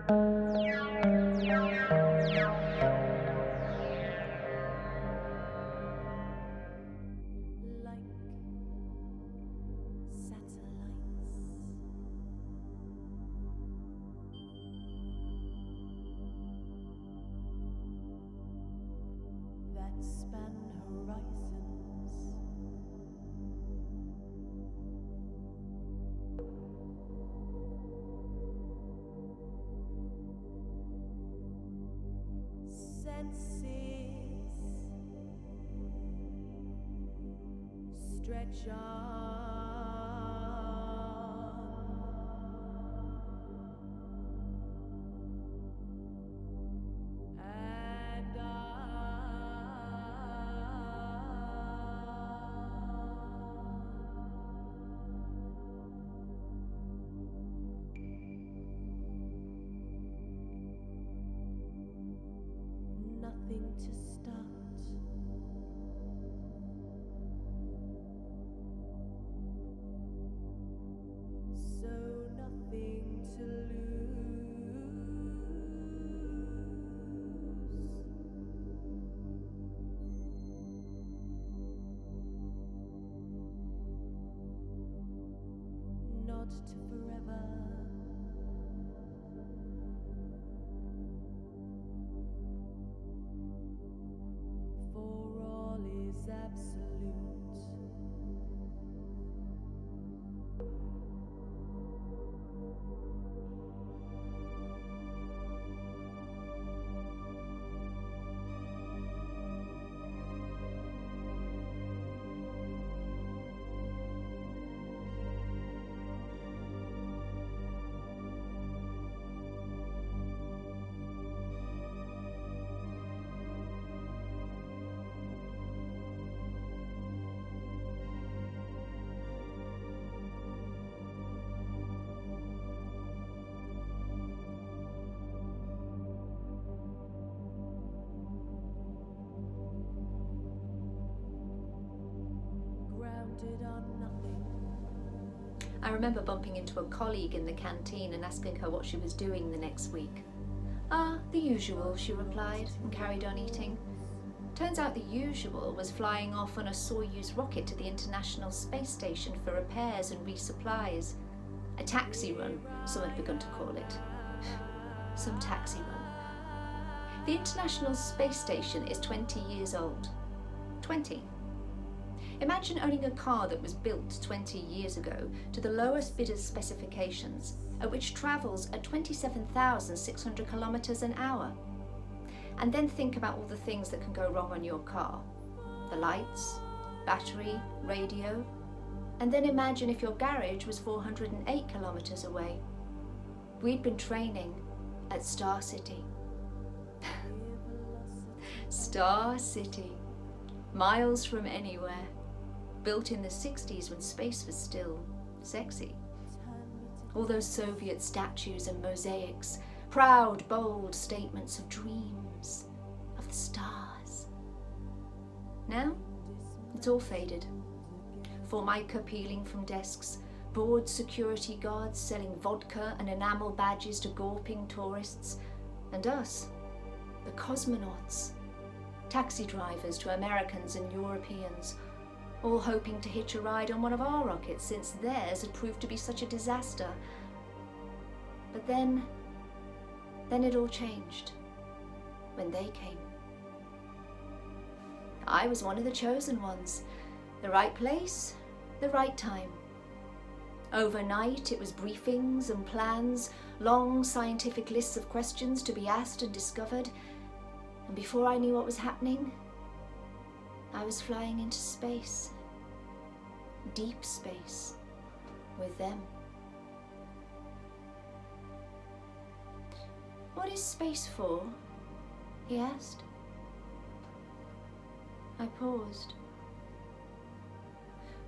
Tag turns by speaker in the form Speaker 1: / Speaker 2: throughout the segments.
Speaker 1: Span horizons, senses stretch on, and nothing to start, so nothing to lose, not to forever. For all is absolute. Grounded on nothing.
Speaker 2: I remember bumping into a colleague in the canteen and asking her what she was doing the next week. "Ah, the usual," she replied, and carried on eating. Turns out the usual was flying off on a Soyuz rocket to the International Space Station for repairs and resupplies. A taxi run, some had begun to call it. Some taxi run. The International Space Station is 20 years old. 20. Imagine owning a car that was built 20 years ago to the lowest bidder's specifications, and which travels at 27,600 kilometers an hour. And then think about all the things that can go wrong on your car. The lights, battery, radio. And then imagine if your garage was 408 kilometers away. We'd been training at Star City. Star City. Miles from anywhere. Built in the 60s when space was still sexy. All those Soviet statues and mosaics, proud, bold statements of dreams, of the stars. Now, it's all faded. Formica peeling from desks, bored security guards selling vodka and enamel badges to gawping tourists, and us, the cosmonauts, taxi drivers to Americans and Europeans, all hoping to hitch a ride on one of our rockets since theirs had proved to be such a disaster. But then it all changed when they came. I was one of the chosen ones. The right place, the right time. Overnight it was briefings and plans, long scientific lists of questions to be asked and discovered, and before I knew what was happening, I was flying into space. Deep space. With them. "What is space for?" he asked. I paused.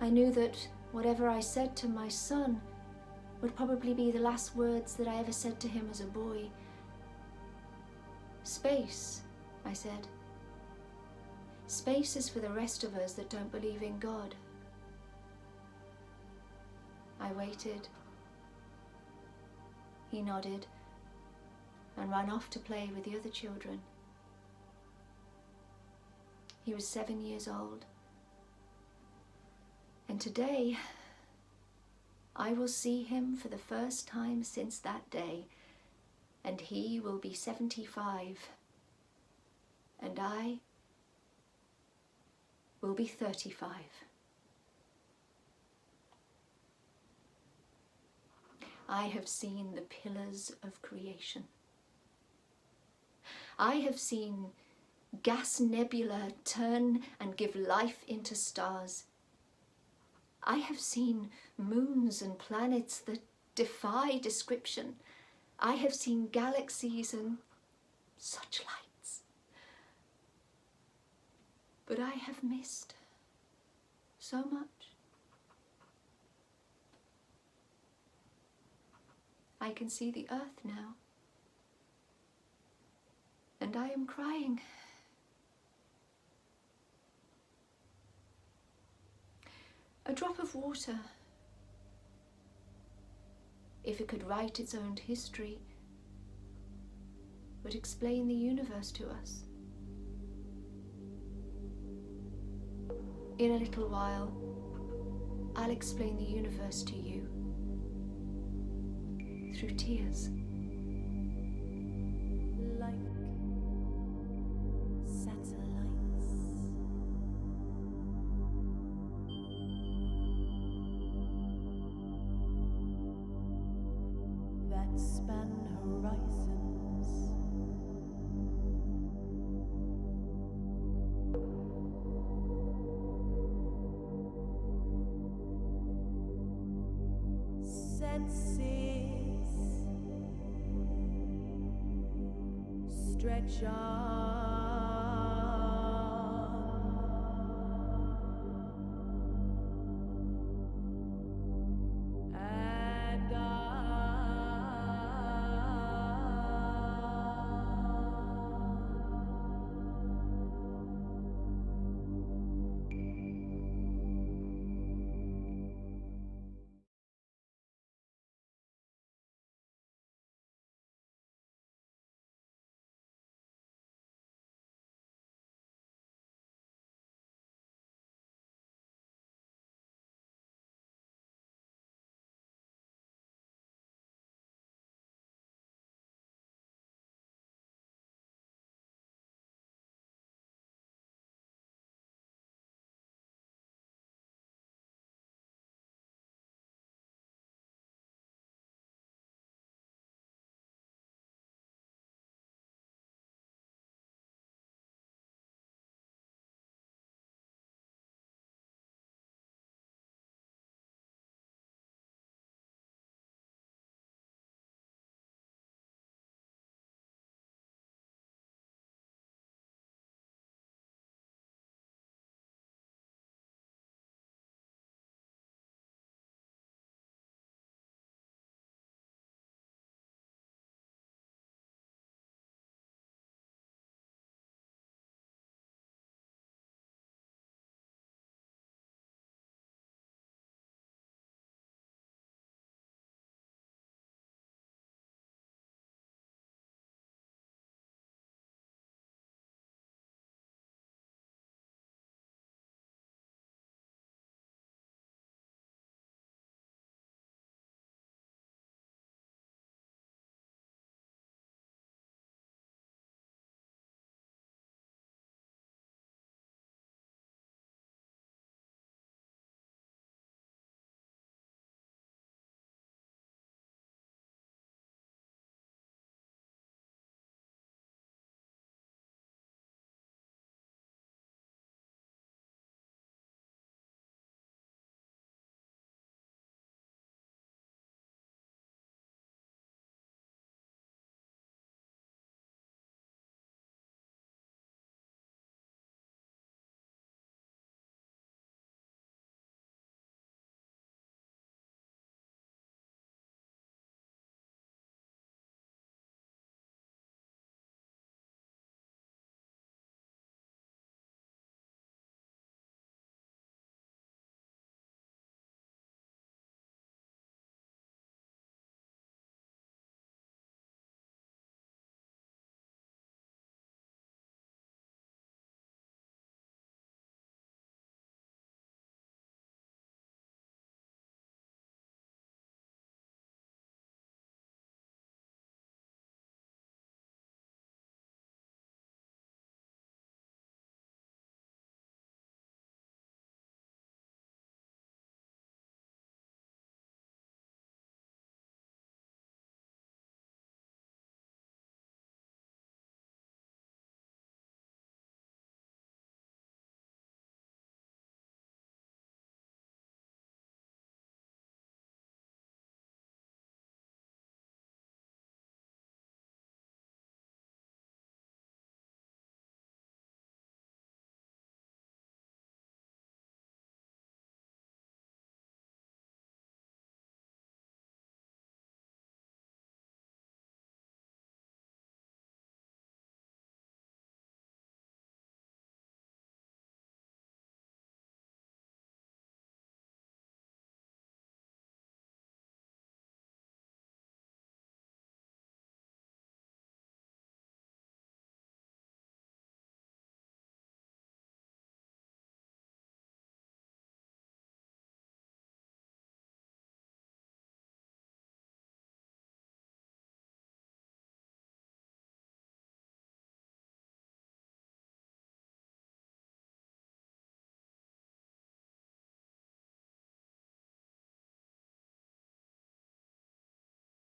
Speaker 2: I knew that whatever I said to my son would probably be the last words that I ever said to him as a boy. "Space," I said. "Space is for the rest of us that don't believe in God." I waited. He nodded, and ran off to play with the other children. He was 7 years old. And today, I will see him for the first time since that day, and he will be 75, and I will be 35. I have seen the pillars of creation. I have seen gas nebula turn and give life into stars. I have seen moons and planets that defy description. I have seen galaxies and such lights. But I have missed so much. I can see the earth now, and I am crying. A drop of water, if it could write its own history, would explain the universe to us. In a little while, I'll explain the universe to you through tears.
Speaker 1: Like satellites, that span horizons, senses stretch on.